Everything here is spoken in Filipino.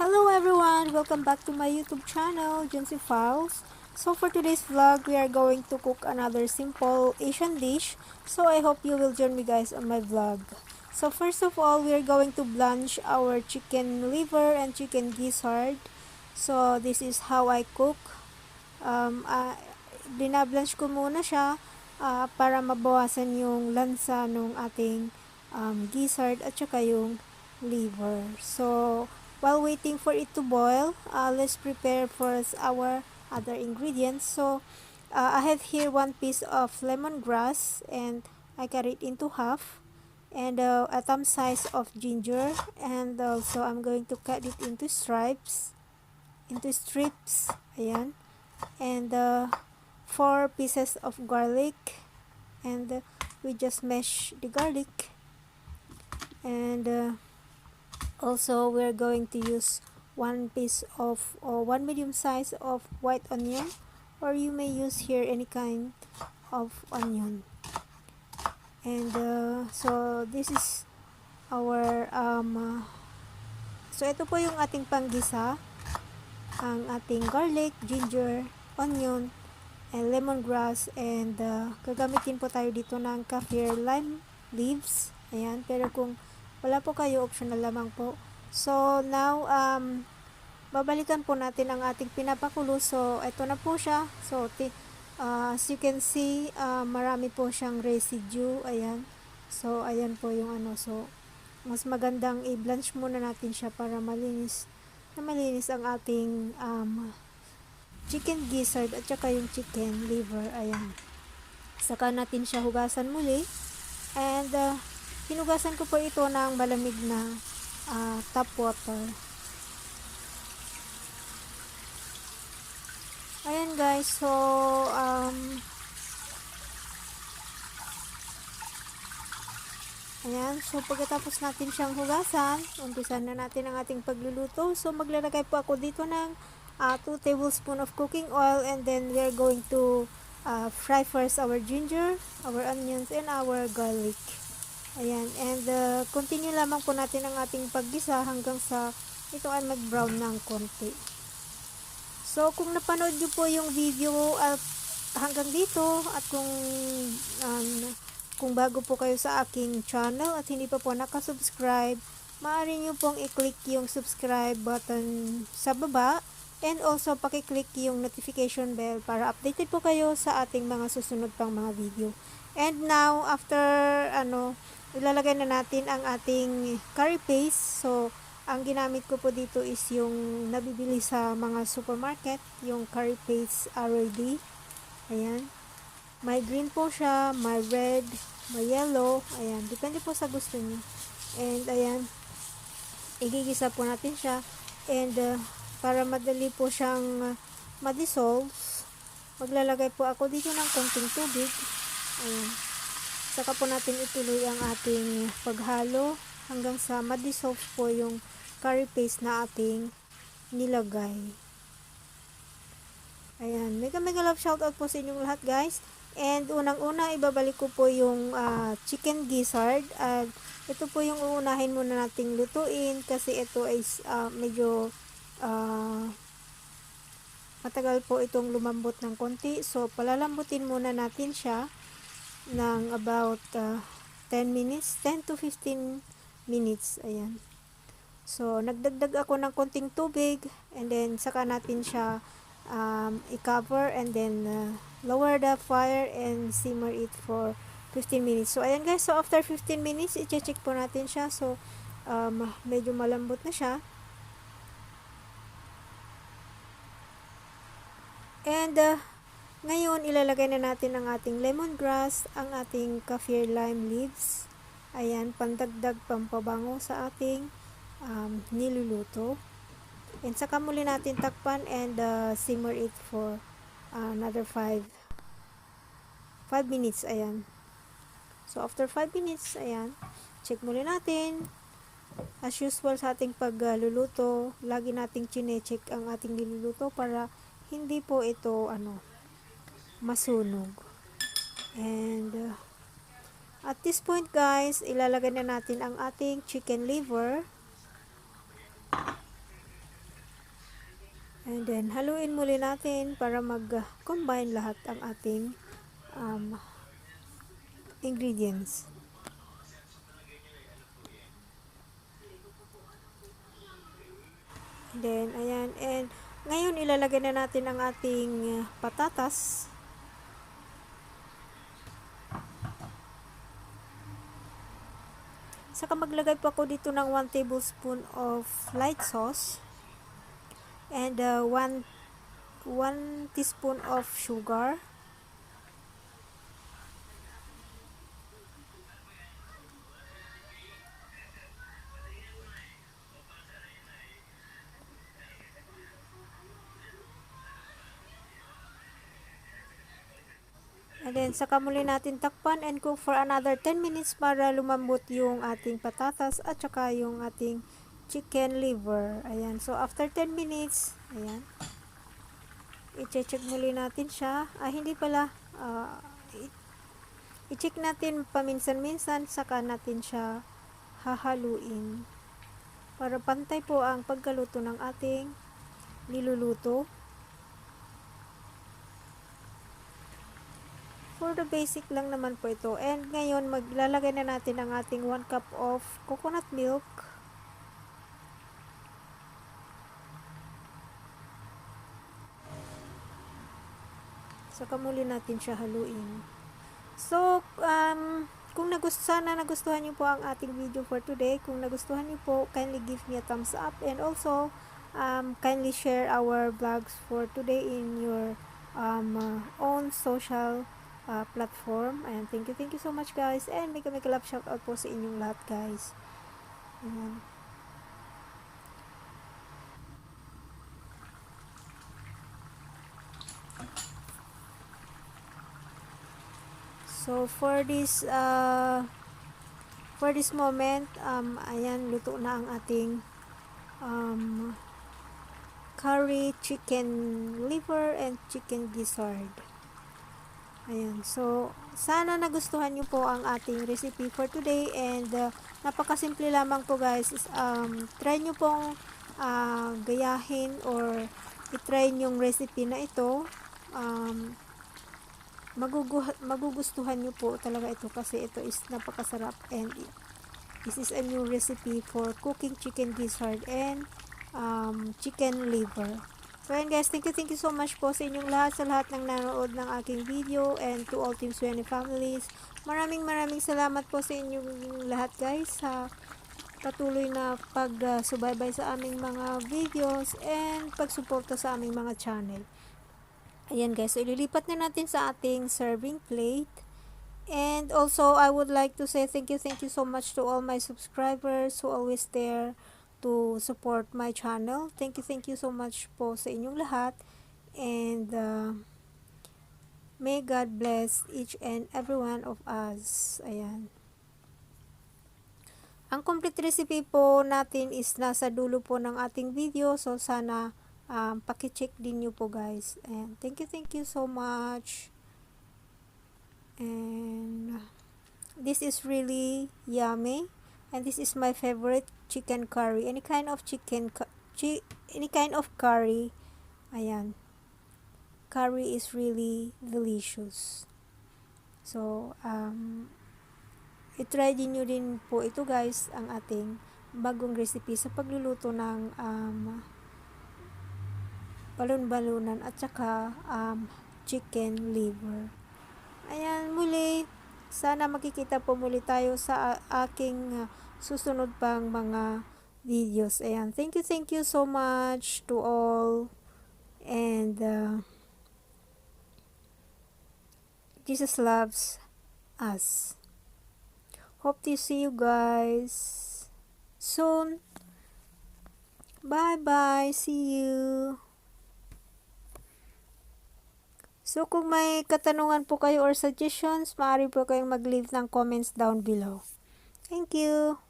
Hello everyone! Welcome back to my YouTube channel, Junsi Files. So for today's vlog, we are going to cook another simple Asian dish. So I hope you will join me guys on my vlog. So first of all, we are going to blanch our chicken liver and chicken gizzard. So this is how I cook. Binablanch ko muna siya para mabawasan yung lansa ng ating gizzard at saka yung liver. So while waiting for it to boil, let's prepare first our other ingredients. So I have here 1 piece of lemongrass and I cut it into half, and a thumb size of ginger, and also I'm going to cut it into strips. Ayan. And 4 pieces of garlic, and we just mash the garlic. And also we're going to use 1 piece of or 1 medium size of white onion, or you may use here any kind of onion. And so this is our so ito po yung ating panggisa, ang ating garlic, ginger, onion, and lemongrass, and gagamitin po tayo dito ng kaffir lime leaves. Ayan, pero kung wala po kayo, optional lamang po. So now babalikan po natin ang ating pinapakulo. So ito na po siya. So as you can see, marami po siyang residue. Ayan. So ayan po yung ano. So mas magandang i-blanch muna natin siya para malinis ang ating chicken gizzard at saka yung chicken liver. Ayan. Saka natin siya hugasan muli. And hinugasan ko po ito ng malamig na tap water. Ayan guys. So ayan. So pagkatapos natin siyang hugasan, umpisan na natin ang ating pagluluto. So maglalagay po ako dito ng 2 tablespoons of cooking oil, and then we are going to fry first our ginger, our onions, and our garlic. Ayan, and continue lamang po natin ang ating paggisa hanggang sa ito ay mag-brown ng konti. So kung napanood nyo po yung video hanggang dito, at kung bago po kayo sa aking channel at hindi pa po nakasubscribe, maaari nyo pong i-click yung subscribe button sa baba. And also, pakiclick yung notification bell para updated po kayo sa ating mga susunod pang mga video. And now, after, ilalagay na natin ang ating curry paste. So, ang ginamit ko po dito is yung nabibili sa mga supermarket, yung curry paste ready. Ayan. May green po siya, may red, may yellow. Ayan. Depende po sa gusto niyo. And, ayan. Igigisa po natin siya. And, para madali po siyang ma-dissolve, maglalagay po ako dito ng konting tubig. Ayan. Saka po natin ituloy ang ating paghalo hanggang sa ma-dissolve po yung curry paste na ating nilagay. Ayan. Mega love shoutout po sa inyong lahat guys. And unang-una, ibabalik ko po yung chicken gizzard. At ito po yung uunahin muna nating lutuin kasi ito ay medyo matagal po itong lumambot ng konti. So palalambutin muna natin siya ng about 10 to 15 minutes. Ayan. So nagdagdag ako ng konting tubig, and then saka natin siya i-cover, and then lower the fire and simmer it for 15 minutes. So ayan guys, so after 15 minutes i-check po natin siya. So medyo malambot na siya. And ngayon ilalagay na natin ang ating lemongrass, ang ating kaffir lime leaves. Ayan, pandagdag pampabango sa ating niluluto. And saka muli natin takpan and simmer it for another 5 minutes. Ayan. So after 5 minutes, ayan, check muli natin. As usual sa ating pagluluto, lagi nating chine-check ang ating niluluto para hindi po ito masunog. And at this point guys, ilalagay na natin ang ating chicken liver. And then, haluin muli natin para mag-combine lahat ang ating ingredients. And then, ayan. And, ngayon, ilalagay na natin ang ating patatas. Saka maglagay po ako dito ng 1 tablespoon of light sauce. And 1 teaspoon of sugar. And then, saka muli natin takpan and cook for another 10 minutes para lumambot yung ating patatas at saka yung ating chicken liver. Ayan. So, after 10 minutes, ayan, i-check muli natin siya. Hindi pala. I-check natin paminsan-minsan, saka natin siya hahaluin. Para pantay po ang pagkaluto ng ating niluluto. For the basic lang naman po ito. And ngayon, maglalagay na natin ang ating 1 cup of coconut milk. Saka muli natin siya haluin. So, kung sana nagustuhan niyo po ang ating video for today. Kung nagustuhan niyo po, kindly give me a thumbs up. And also, kindly share our vlogs for today in your own social platform. And thank you so much guys, and mega love shout out po sa inyong lahat guys. Ayan. So for this moment, ayan, luto na ang ating curry chicken liver and chicken gizzard. Ayan, so sana nagustuhan niyo po ang ating recipe for today, and napakasimple lamang po guys. Try niyo pong gayahin or i-try yung recipe na ito. Magugustuhan niyo po talaga ito kasi ito is napakasarap, and this is a new recipe for cooking chicken gizzard and chicken liver. So ayan guys, thank you so much po sa inyong lahat, sa lahat ng nanood ng aking video, and to all Team Suene families. Maraming salamat po sa inyong lahat guys sa patuloy na pagsubaybay sa aming mga videos and pagsuporta sa aming mga channel. Ayan guys, so ililipat na natin sa ating serving plate. And also, I would like to say thank you so much to all my subscribers who always there to support my channel. Thank you so much po sa inyong lahat, and may God bless each and every one of us. Ayan. Ang complete recipe po natin is nasa dulo po ng ating video, so sana paki-check din nyo po guys. And thank you so much. And this is really yummy. And this is my favorite chicken curry. Any kind of curry. Ayan. Curry is really delicious. So, i-try din nyo din po ito guys, ang ating bagong recipe sa pagluluto ng balon-balunan at saka chicken liver. Ayan, muli. Sana makikita po muli tayo sa aking susunod pang mga videos. Ayan, thank you so much to all, and Jesus loves us. Hope to see you guys soon. Bye, see you. So, kung may katanungan po kayo or suggestions, maaari po kayong mag-leave ng comments down below. Thank you.